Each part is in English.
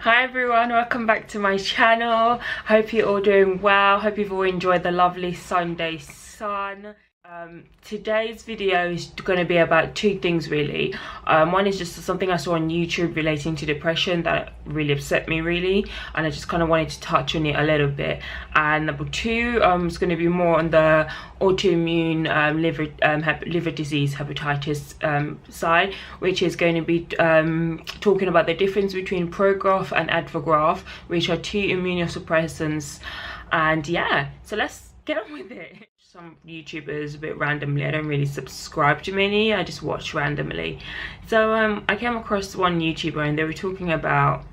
Hi everyone, welcome back to my channel. Hope you're all doing well. Hope you've all enjoyed the lovely Sunday sun. Today's video is going to be about two things really. One is just something I saw on YouTube relating to depression that really upset me really, and I just kind of wanted to touch on it a little bit. And number two is going to be more on the autoimmune liver disease, hepatitis side, which is going to be talking about the difference between Prograf and Advagraf, which are two immunosuppressants. And yeah, so let's get on with it. Some YouTubers a bit randomly, I don't really subscribe to many, I just watch randomly. So I came across one YouTuber and they were talking about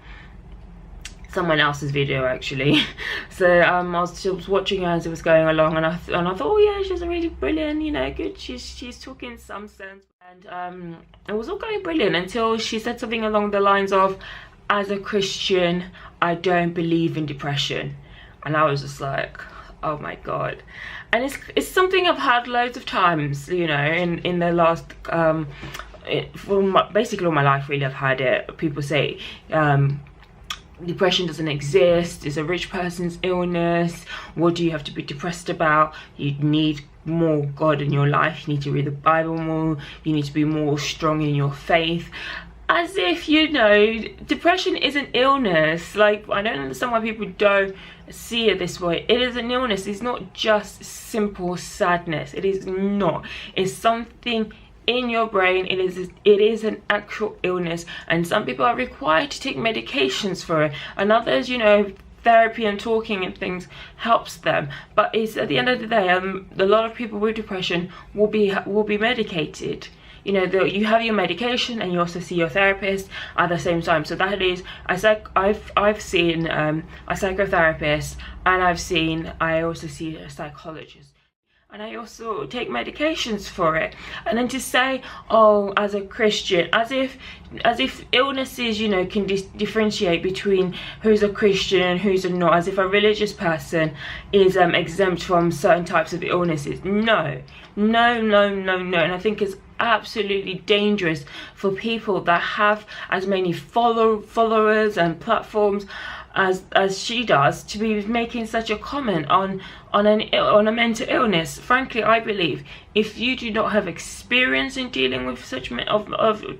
someone else's video actually. So I was watching her as it was going along, and I thought, oh yeah, she's really brilliant, you know, good, she's talking some sense. And it was all going brilliant until she said something along the lines of, as a Christian, I don't believe in depression. And I was just like, oh my god. And it's something I've had loads of times, you know, in the last basically all my life really. I've had it. People say depression doesn't exist, it's a rich person's illness, what do you have to be depressed about? You need more God in your life, you need to read the Bible more, you need to be more strong in your faith. As if, you know, depression is an illness. Like, I don't understand why people don't see it this way. It is an illness. It's not just simple sadness. It is not. It's something in your brain. It is an actual illness, and some people are required to take medications for it, and others, you know, therapy and talking and things helps them. But it's, at the end of the day, a lot of people with depression will be medicated. You know, you have your medication and you also see your therapist at the same time. So that is, I've seen a psychotherapist, and I also see a psychologist, and I also take medications for it. And then to say, oh, as a Christian, as if illnesses, you know, can differentiate between who's a Christian and who's not, as if a religious person is exempt from certain types of illnesses. No. And I think it's absolutely dangerous for people that have as many followers and platforms as she does to be making such a comment on a mental illness. Frankly, I believe if you do not have experience in dealing with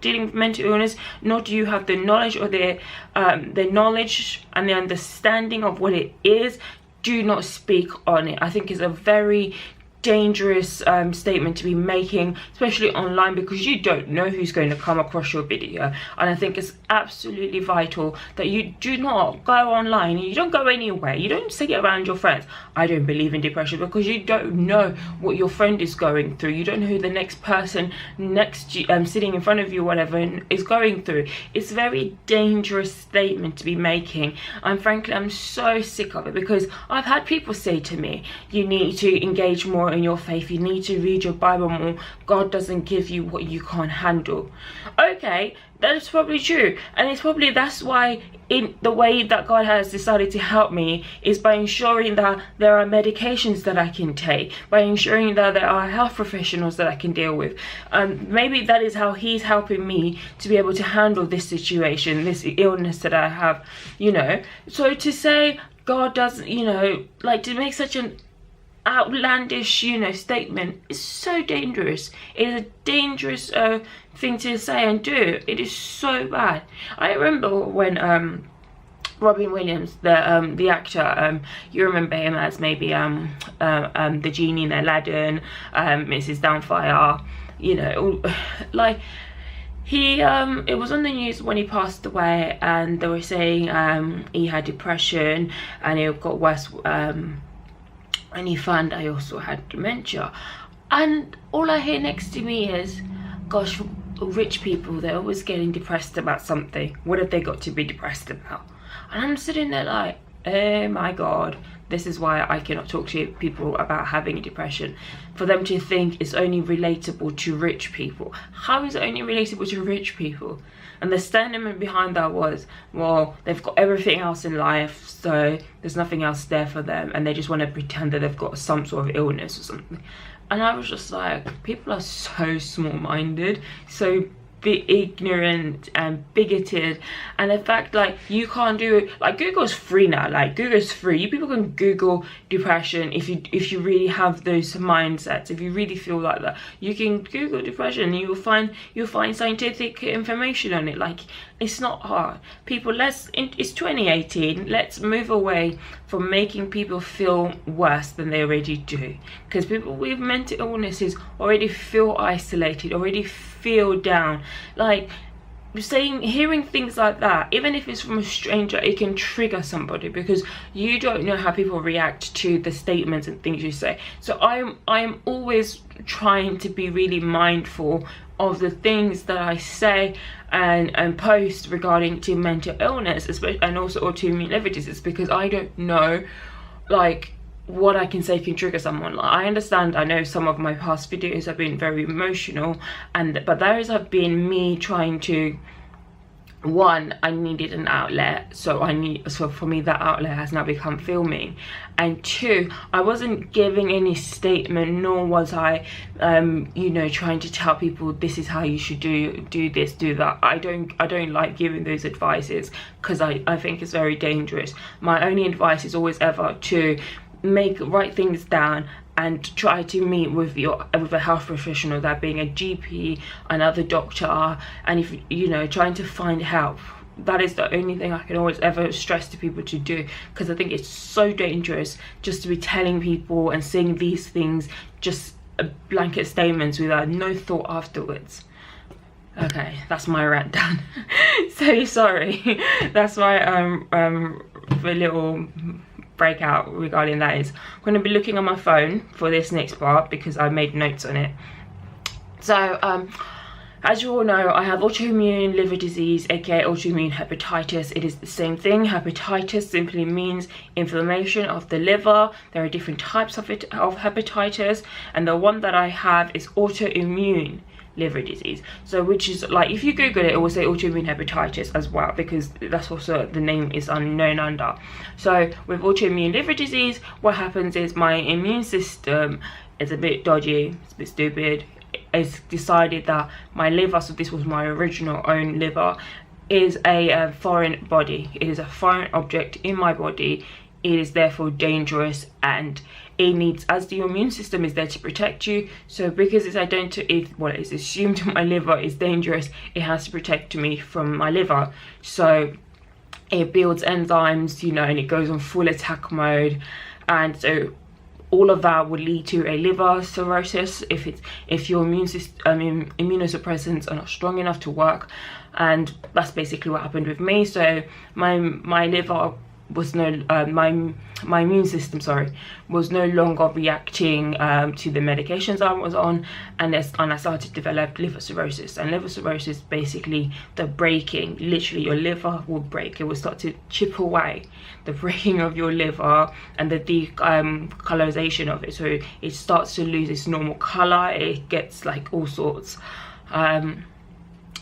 dealing with mental illness, nor do you have the knowledge or the knowledge and the understanding of what it is, do not speak on it. I think it's a very dangerous statement to be making, especially online, because you don't know who's going to come across your video. And I think it's absolutely vital that you do not go online, you don't go anywhere, you don't say it around your friends, I don't believe in depression, because you don't know what your friend is going through. You don't know who the next person sitting in front of you, whatever, is going through. It's a very dangerous statement to be making, and frankly I'm so sick of it, because I've had people say to me, you need to engage more in your faith, you need to read your Bible more, God doesn't give you what you can't handle. Okay, that is probably true, and it's probably that's why in the way that God has decided to help me is by ensuring that there are medications that I can take, by ensuring that there are health professionals that I can deal with. Maybe that is how he's helping me to be able to handle this situation, this illness that I have, you know. So to say God doesn't, you know, like, to make such an outlandish, you know, statement is so dangerous. It is a dangerous thing to say and do. It is so bad. I remember when Robin Williams, the actor, you remember him as maybe the genie in Aladdin, Mrs. Doubtfire, you know, like he it was on the news when he passed away, and they were saying he had depression and it got worse, and he found I also had dementia. And all I hear next to me is, gosh, rich people, they're always getting depressed about something. What have they got to be depressed about? And I'm sitting there like, oh my god, this is why I cannot talk to people about having depression. For them to think it's only relatable to rich people. How is it only relatable to rich people? And the sentiment behind that was, well, they've got everything else in life, so there's nothing else there for them, and they just want to pretend that they've got some sort of illness or something. And I was just like, people are so small-minded, so ignorant and bigoted, and the fact like you can't do it. Like Google's free now, like Google's free. You people can Google depression if you really have those mindsets. If you really feel like that, you can Google depression and you'll find scientific information on it. Like, it's not hard. People, it's 2018, let's move away from making people feel worse than they already do, because people with mental illnesses already feel isolated, already feel down. Like, hearing things like that, even if it's from a stranger, it can trigger somebody, because you don't know how people react to the statements and things you say. So I'm always trying to be really mindful of the things that I say and post regarding to mental illness, especially, and also autoimmune liver disease, because I don't know like what I can say can trigger someone. Like, I understand, I know some of my past videos have been very emotional, but those have been me trying to, one, I needed an outlet, so for me that outlet has now become filming, and two, I wasn't giving any statement, nor was I you know, trying to tell people this is how you should do this, do that. I don't like giving those advices, because I think it's very dangerous. My only advice is always ever to write things down and try to meet with a health professional, that being a GP, another doctor, and if you know, trying to find help. That is the only thing I can always ever stress to people to do, because I think it's so dangerous just to be telling people and saying these things, just blanket statements without no thought afterwards. Okay, that's my rant done. So sorry. That's why a little breakout regarding that is I'm going to be looking on my phone for this next part, because I made notes on it. So as you all know, I have autoimmune liver disease, aka autoimmune hepatitis. It is the same thing. Hepatitis simply means inflammation of the liver. There are different types of hepatitis, and the one that I have is autoimmune liver disease. So which is like, if you Google it, it will say autoimmune hepatitis as well, because that's also the name is unknown under. So with autoimmune liver disease, what happens is my immune system is a bit dodgy, it's a bit stupid. It's decided that my liver, so this was my original own liver, is a foreign body. It is a foreign object in my body. It is therefore dangerous, and it needs, as the immune system is there to protect you, so because it's assumed my liver is dangerous, it has to protect me from my liver. So it builds enzymes, you know, and it goes on full attack mode, and so all of that would lead to a liver cirrhosis if your immune system, immunosuppressants are not strong enough to work. And that's basically what happened with me. So my liver was my immune system, was no longer reacting to the medications I was on, and I started to develop liver cirrhosis. And liver cirrhosis, basically the breaking, literally your liver will break. It will start to chip away, the breaking of your liver and the decolorization of it. So it starts to lose its normal color. It gets like all sorts.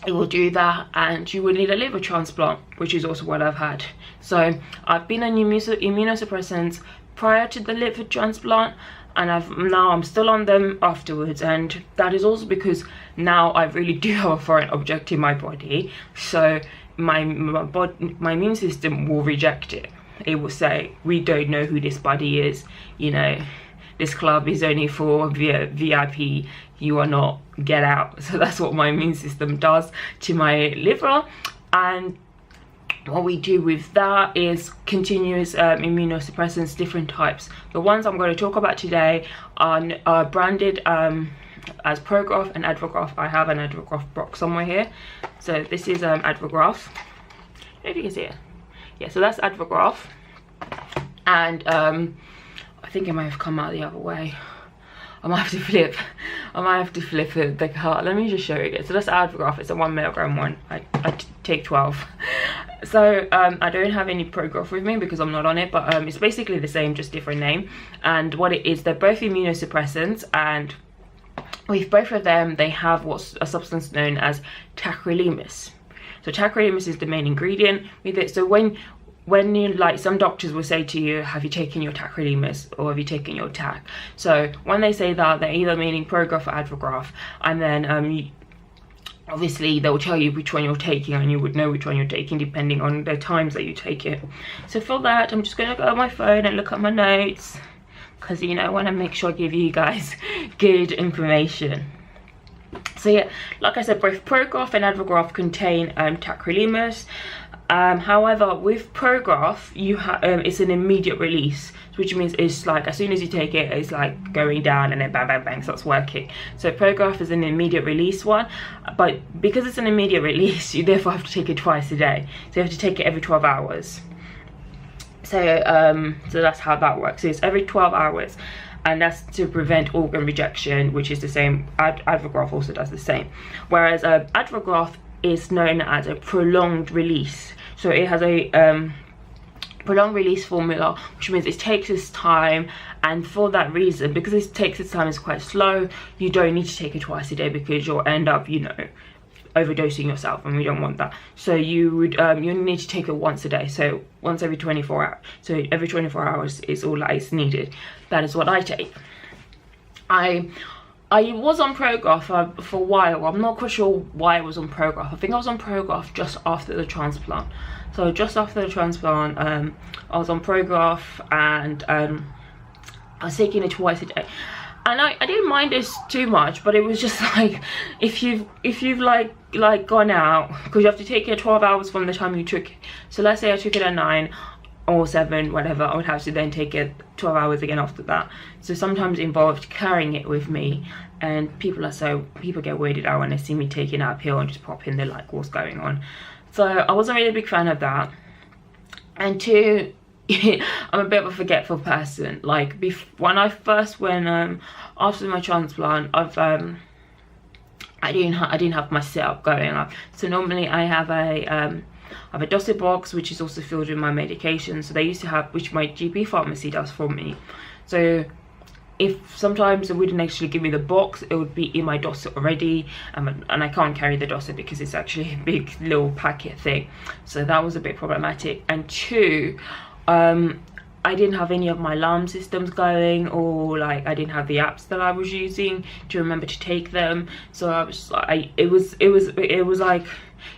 It will do that, and you will need a liver transplant, which is also what I've had. So I've been on immunosuppressants prior to the liver transplant, and I'm still on them afterwards, and that is also because now I really do have a foreign object in my body. So my immune system will reject it. It will say, we don't know who this body is, you know, this club is only for VIP, you are not, get out. So that's what my immune system does to my liver. And what we do with that is continuous immunosuppressants, different types. The ones I'm going to talk about today are branded as Prograf and Advagraf. I have an Advagraf box somewhere here. So this is Advagraf. I don't know if you can see it. Yeah, so that's Advagraf. And I think it might have come out the other way. I might have to flip the card. Let me just show you again. So that's Advagraf. It's a 1 milligram one. I take 12. So I don't have any Prograf with me because I'm not on it, but it's basically the same, just different name. And what it is, they're both immunosuppressants, and with both of them they have what's a substance known as tacrolimus. So tacrolimus is the main ingredient with it. So when you, like, some doctors will say to you, have you taken your tacrolimus or have you taken your tac? So when they say that, they're either meaning Prograf or Advagraf. And then obviously they'll tell you which one you're taking, and you would know which one you're taking depending on the times that you take it. So for that, I'm just gonna go on my phone and look at my notes, because you know, I want to make sure I give you guys good information. So yeah, like I said, both Prograf and Advagraf contain tacrolimus. However, with Prograf, you it's an immediate release, which means it's like as soon as you take it, it's like going down and then bang bang bang starts working. So Prograf is an immediate release one, but because it's an immediate release, you therefore have to take it twice a day. So you have to take it every 12 hours. So so that's how that works. So it's every 12 hours, and that's to prevent organ rejection, which is the same. Advagraf also does the same, whereas Advagraf is known as a prolonged release. So it has a prolonged release formula, which means it takes its time, and for that reason, because it takes its time, it's quite slow, you don't need to take it twice a day, because you'll end up, you know, overdosing yourself, and we don't want that. So you would you need to take it once a day, so once every 24 hours. So every 24 hours is all that is needed. That is what I take. I was on Prograf for a while. I'm not quite sure why I was on Prograf. I think I was on Prograf just after the transplant. So just after the transplant, I was on Prograf, and I was taking it twice a day. And I didn't mind this too much, but it was just like, if you've like gone out, because you have to take it 12 hours from the time you took it. So let's say I took it at 9 or 7, whatever, I would have to then take it 12 hours again after that. So sometimes it involved carrying it with me, and people get weirded out when they see me taking it uphill and just pop in, they're like, what's going on? So I wasn't really a big fan of that. And two, I'm a bit of a forgetful person. Like when I first went after my transplant, I didn't have my setup going up. So normally I have a dossier box, which is also filled with my medication. So they used to have, which my GP pharmacy does for me. So if sometimes they wouldn't actually give me the box, it would be in my dossier already, and I can't carry the dossier because it's actually a big little packet thing. So that was a bit problematic. And two, I didn't have any of my alarm systems going, or like I didn't have the apps that I was using to remember to take them. So I was like, it was like,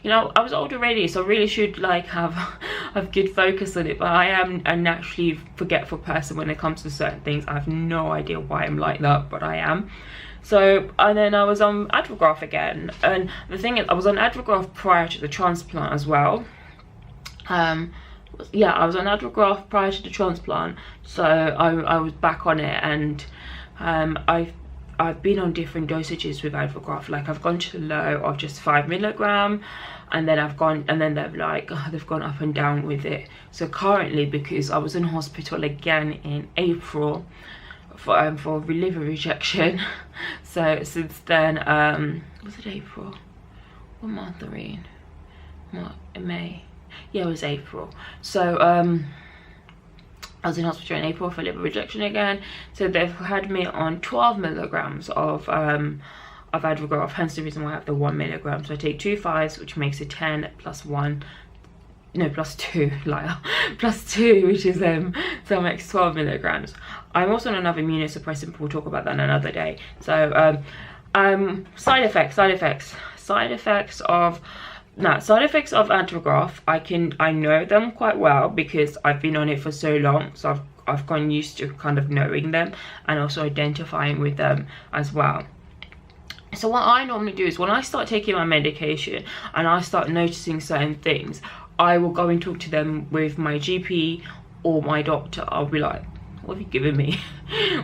you know, I was old already, so I really should like have good focus on it, but I am a naturally forgetful person when it comes to certain things. I have no idea why I'm like that, but I am. So, and then I was on Advagraf again, and the thing is, I was on Advagraf prior to the transplant as well. Yeah, I was on Advagraf prior to the transplant, so I was back on it, and I've been on different dosages with Advagraf. Like I've gone to the low of just 5 milligram, and then they've gone up and down with it. So currently, because I was in hospital again in April for liver rejection, so since then, was it April? What month are we in? May. Yeah, it was April. So I was in hospital in April for liver rejection again. So they've had me on 12 milligrams of Advagraf, hence the reason why I have the 1 milligram. So I take 2 5s, which makes it 10 plus 1, no, plus 2, liar, plus 2, which is so it makes 12 milligrams. I'm also on another immunosuppressant, but we'll talk about that another day. So side effects of Advagraf, I know them quite well because I've been on it for so long, so I've gotten used to kind of knowing them and also identifying with them as well. So what I normally do is when I start taking my medication and I start noticing certain things, I will go and talk to them with my GP or my doctor. I'll be like, what have you given me?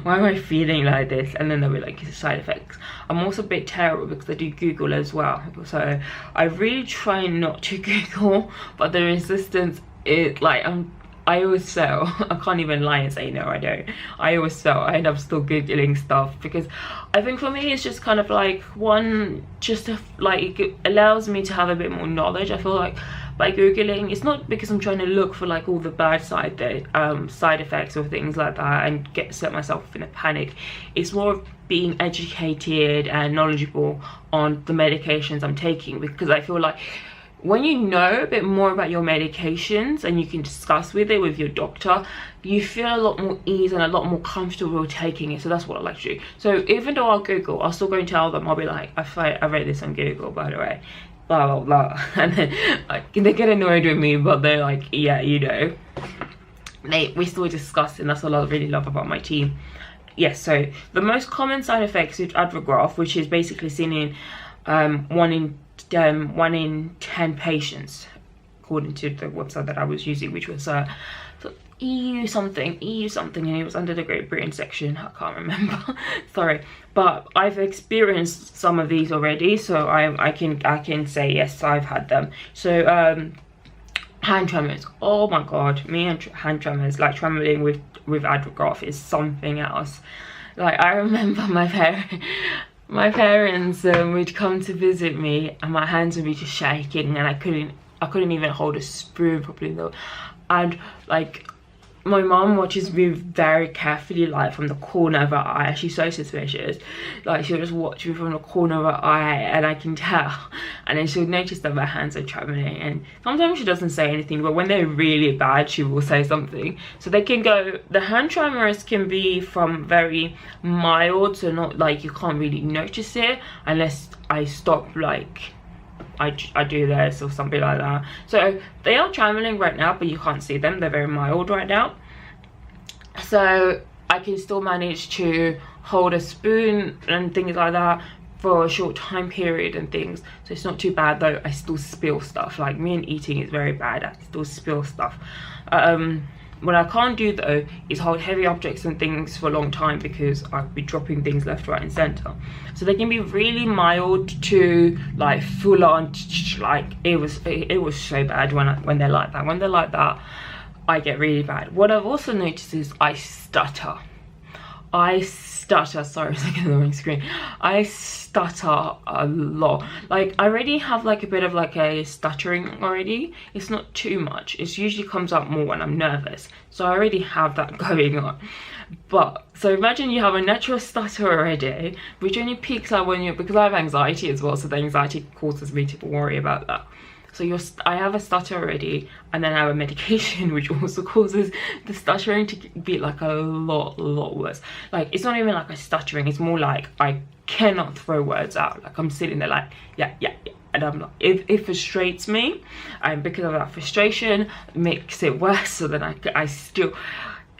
Why am I feeling like this? And then they'll be like, it's side effects. I'm also a bit terrible because I do Google as well. So I really try not to Google, but the resistance is like, I always fail. I can't even lie and say no, I don't. I always fail. I end up still Googling stuff because I think for me it's just kind of like it allows me to have a bit more knowledge. I feel like by Googling, it's not because I'm trying to look for like all the bad side effects or things like that and set myself in a panic. It's more of being educated and knowledgeable on the medications I'm taking, because I feel like when you know a bit more about your medications and you can discuss with it with your doctor, you feel a lot more ease and a lot more comfortable taking it. So that's what I like to do. So even though I'll Google, I'll still go and tell them, I'll be like, I read this on Google, by the way, blah blah blah. And then like, they get annoyed with me, but they're like, yeah, you know, we still discuss, and that's what I really love about my team. Yes, so the most common side effects with Advagraf, which is basically seen in 1 in 10 patients, according to the website that I was using, which was EU something, and it was under the Great Britain section. I can't remember. Sorry, but I've experienced some of these already, so I can say yes, I've had them. So hand tremors. Oh my god, me and hand tremors, like trembling with Advagraf is something else. Like I remember my parents would come to visit me and my hands would be just shaking and I couldn't even hold a spoon properly though. And like my mom watches me very carefully, like from the corner of her eye. She's so suspicious. Like she'll just watch me from the corner of her eye and I can tell. And then she'll notice that my hands are trembling. And sometimes she doesn't say anything, but when they're really bad, she will say something. So they can go, the hand tremors can be from very mild, so not like you can't really notice it unless I stop, like I do this or something like that. So they are trembling right now, but you can't see them. They're very mild right now. So I can still manage to hold a spoon and things like that for a short time period and things. So it's not too bad though. I still spill stuff. Like me and eating is very bad. I still spill stuff. What I can't do though is hold heavy objects and things for a long time because I'll be dropping things left, right and center. So they can be really mild to like full on, like it was so bad when they're like that. When they're like that, I get really bad. What I've also noticed is I stutter. Sorry, it's like on the wrong screen. I stutter a lot. Like I already have like a bit of like a stuttering already. It's not too much. It usually comes up more when I'm nervous. So I already have that going on. But so imagine you have a natural stutter already, which only peaks out when because I have anxiety as well. So the anxiety causes me to worry about that. So I have a stutter already, and then I have a medication which also causes the stuttering to be like a lot worse. Like it's not even like a stuttering, it's more like I cannot throw words out. Like I'm sitting there like yeah, and I'm like, it frustrates me, and because of that frustration it makes it worse. So then I still,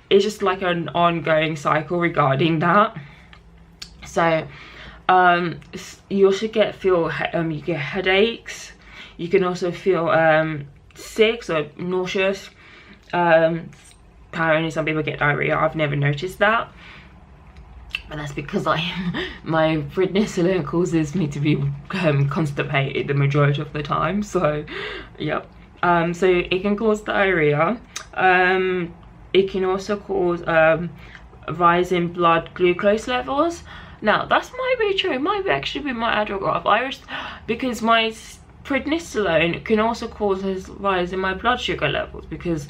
it's just like an ongoing cycle regarding that. So you also you get headaches. You can also feel sick, so nauseous. Apparently some people get diarrhea. I've never noticed that, but that's because my prednisolone causes me to be constipated the majority of the time. So yep. So it can cause diarrhea. It can also cause a rise in blood glucose levels. Now that might be true. It might actually be my Advagraf. Because my prednisolone can also cause a rise in my blood sugar levels, because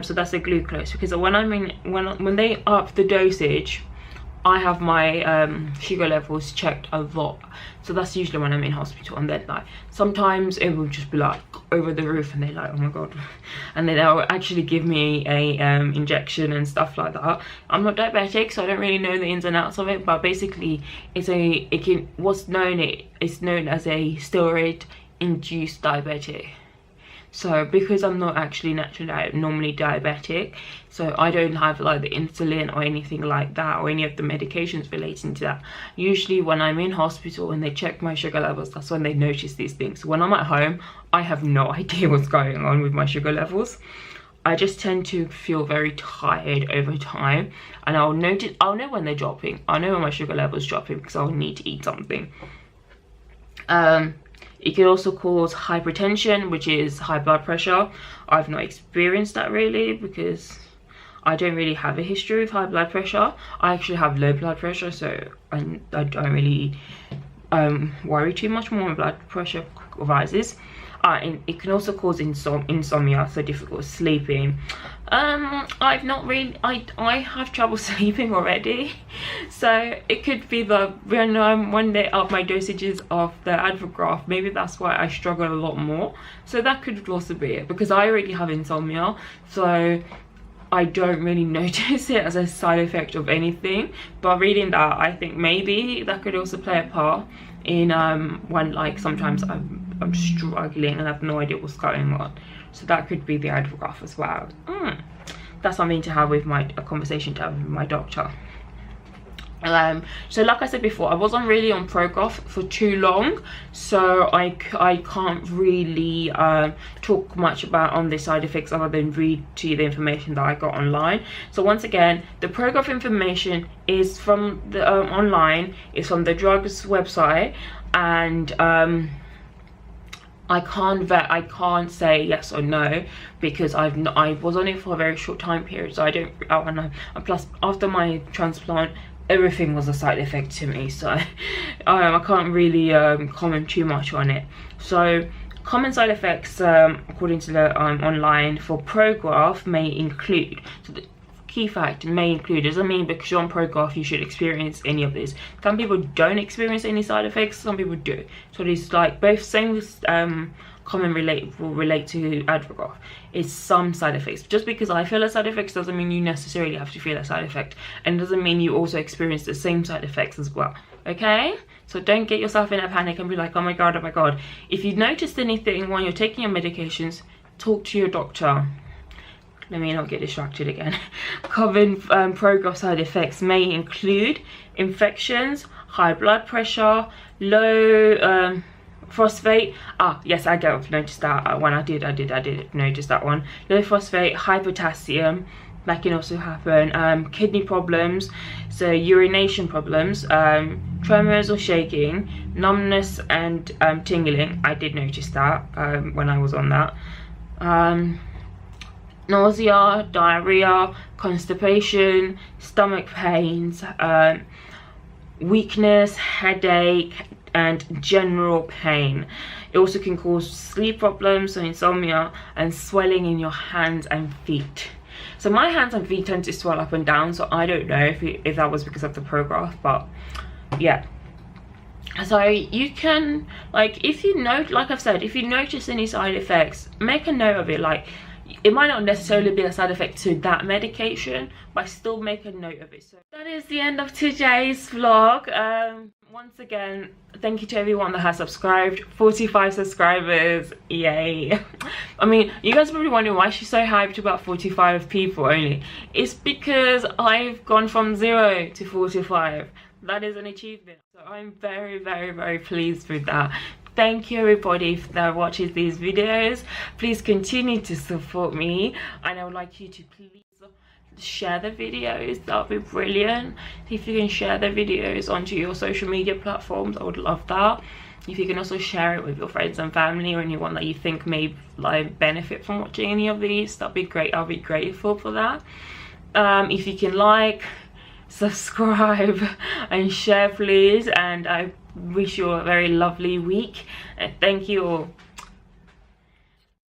so that's the glucose. Because when they up the dosage, I have my sugar levels checked a lot. So that's usually when I'm in hospital, and then like sometimes it will just be like over the roof and they're like, oh my god, and then they'll actually give me a injection and stuff like that. I'm not diabetic, so I don't really know the ins and outs of it, but basically it's known as a steroid induced diabetic. So because I'm not actually normally diabetic, so I don't have like the insulin or anything like that, or any of the medications relating to that. Usually when I'm in hospital and they check my sugar levels, that's when they notice these things. When I'm at home, I have no idea what's going on with my sugar levels. I just tend to feel very tired over time, and I'll know when they're dropping. I'll know when my sugar level's dropping because I'll need to eat something. It can also cause hypertension, which is high blood pressure. I've not experienced that really because I don't really have a history of high blood pressure. I actually have low blood pressure, so I don't really worry too much when my blood pressure rises. And it can also cause insomnia, so difficult sleeping. I've not really, I have trouble sleeping already, so it could be the when they up my dosages of the Advagraf, maybe that's why I struggle a lot more. So that could also be it, because I already have insomnia, so I don't really notice it as a side effect of anything. But reading that, I think maybe that could also play a part in when like sometimes I'm struggling and I have no idea what's going on. So that could be the Advagraf as well. That's something to have with a conversation to have with my doctor. So like I said before, I wasn't really on Prograf for too long, so I can't really talk much about on the side effects other than read to you the information that I got online. So once again, the Prograf information is from the online, it's from the drugs website, and I can't say yes or no, because I was on it for a very short time period, so I don't. And plus, after my transplant, everything was a side effect to me, so I can't really comment too much on it. So common side effects, according to the online for Prograf, may include. So the key fact, may include, doesn't mean because you're on Prograf you should experience any of this. Some people don't experience any side effects, some people do. So it's like both same common will relate to Advagraf. It's some side effects. Just because I feel a side effects doesn't mean you necessarily have to feel a side effect, and doesn't mean you also experience the same side effects as well. Okay, so don't get yourself in a panic and be like, oh my god. If you noticed anything when you're taking your medications, talk to your doctor. Let me not get distracted again. Common Prograf side effects may include infections, high blood pressure, low phosphate. Yes, I have noticed that one. I did notice that one. Low phosphate, high potassium. That can also happen. Kidney problems, so urination problems, tremors or shaking, numbness and tingling. I did notice that when I was on that. Nausea, diarrhea, constipation, stomach pains, weakness, headache, and general pain. It also can cause sleep problems, so insomnia, and swelling in your hands and feet. So my hands and feet tend to swell up and down, so I don't know if that was because of the Prograf, but yeah. So you can, like, if you note, like I've said, if you notice any side effects, make a note of it. Like, it might not necessarily be a side effect to that medication, but still make a note of it. So that is the end of today's vlog. Once again, thank you to everyone that has subscribed. 45 subscribers, yay. I mean, you guys are probably wondering why she's so hyped about 45 people only. It's because I've gone from 0 to 45. That is an achievement, so I'm very pleased with that. Thank you everybody that watches these videos. Please continue to support me, and I would like you to please share the videos. That would be brilliant. If you can share the videos onto your social media platforms, I would love that. If you can also share it with your friends and family, or anyone that you think may like benefit from watching any of these, that'd be great. I'll be grateful for that. If you can like, subscribe and share please, and I wish you a very lovely week, and thank you all.